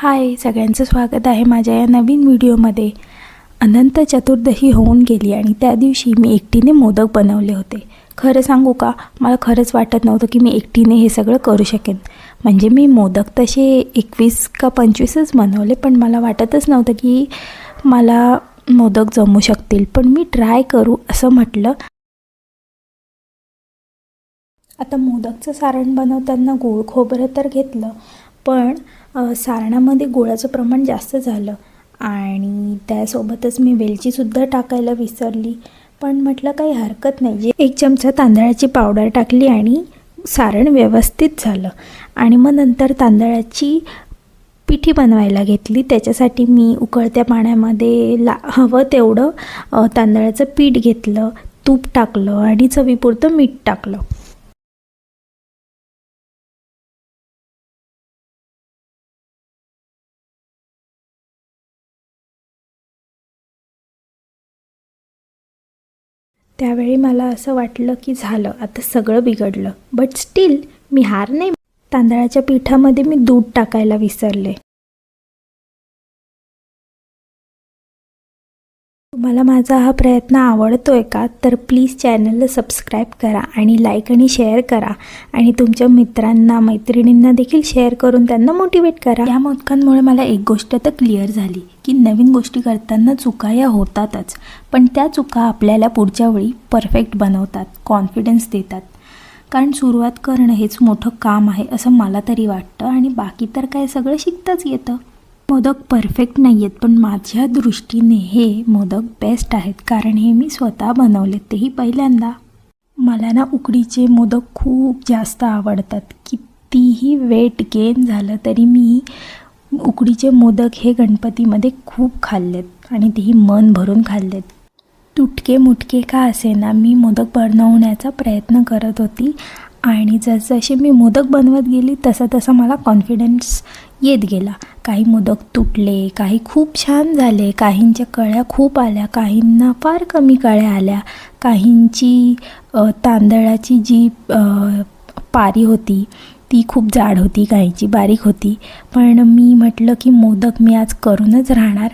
हाय, सगळ्यांचं स्वागत आहे माझ्या या नवीन व्हिडिओमध्ये। अनंत चतुर्दशी होऊन गेली आणि त्या दिवशी मी एकटीने मोदक बनवले होते। खरं सांगू का, मला खरंच वाटत नव्हतं की मी एकटीने हे सगळं करू शकेन। म्हणजे मी मोदक तसे 21 का 25च बनवले, पण मला वाटतच नव्हतं की मला मोदक जमू शकतील। पण मी ट्राय करू असं म्हटलं। आता मोदकचं सारण बनवताना गूळ खोबरं तर घेतलं, पण सारणामध्ये गुळाचं प्रमाण जास्त झालं आणि त्यासोबतच मी वेलचीसुद्धा टाकायला विसरली। पण म्हटलं काही हरकत नाही, 1 चमचा तांदळाची पावडर टाकली आणि सारण व्यवस्थित झालं। आणि मग नंतर तांदळाची पिठी बनवायला घेतली। त्याच्यासाठी मी उकळत्या पाण्यामध्ये हवं तेवढं तांदळाचं पीठ घेतलं, तूप टाकलं आणि चवीपुरतं मीठ टाकलं। त्यावेळी मला असं वाटलं की झालं, आता सगळं बिघडलं। बट स्टील मी हार नाही। तांदळाच्या पिठामध्ये मी दूध टाकायला विसरले। तुम्हाला माझा हा प्रयत्न आवडतोय का, तर प्लीज चॅनलला सबस्क्राईब करा आणि लाईक आणि शेअर करा आणि तुमच्या मित्रांना मैत्रिणींना देखील शेअर करून त्यांना मोटिवेट करा। या मोदकांमुळे मला एक गोष्ट तर क्लिअर झाली की नवीन गोष्टी करताना चुका या होतातच, पण त्या चुका आपल्याला पुढच्या वेळी परफेक्ट बनवतात, कॉन्फिडन्स देतात। कारण सुरुवात करणं हेच मोठं काम आहे असं मला तरी वाटतं आणि बाकी तर काय सगळं शिकताच येतं। मोदक परफेक्ट नाही आहेत, पण माझ्या दृष्टीने हे मोदक बेस्ट आहेत, कारण हे मी स्वतः बनवले, तेही पहिल्यांदा। मला ना उकडीचे मोदक खूप जास्त आवडतात। कितीही वेट गेन झालं तरी मी उकडीचे मोदक हे गणपतीमध्ये खूप खाल्लेत आणि तेही मन भरून खाल्लेत। तुटके मुटके का असेना, मी मोदक बनवण्याचा प्रयत्न करत होती आणि जसजसे मी मोदक बनवत गेली तसा तसा मला कॉन्फिडन्स येत गेला। काही मोदक तुटले, काही खूप छान झाले, काहींच्या कळ्या खूप आल्या, काहींना फार कमी कळ्या आल्या, काहींची तांदळाची जी पारी होती ती खूप जाड होती, काहींची बारीक होती। पण मी म्हटलं की मोदक मी आज करूनच राहणार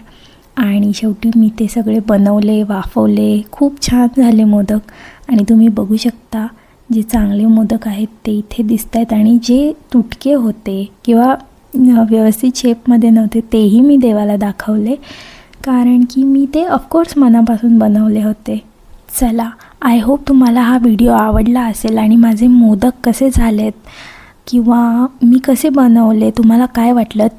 आणि शेवटी मी ते सगळे बनवले, वाफवले, खूप छान झाले मोदक। आणि तुम्ही बघू शकता, जे चांगले मोदक आहेत ते इथे दिसत आहेत आणि जे तुटके होते किंवा व्यवस्थित शेपमध्ये नव्हते तेही मी देवाला दाखवले, कारण की मी ते ऑफकोर्स मनापासून बनवले होते। चला, आय होप तुम्हाला हा व्हिडिओ आवडला असेल आणि माझे मोदक कसे झालेत किंवा मी कसे बनवले, तुम्हाला काय वाटलं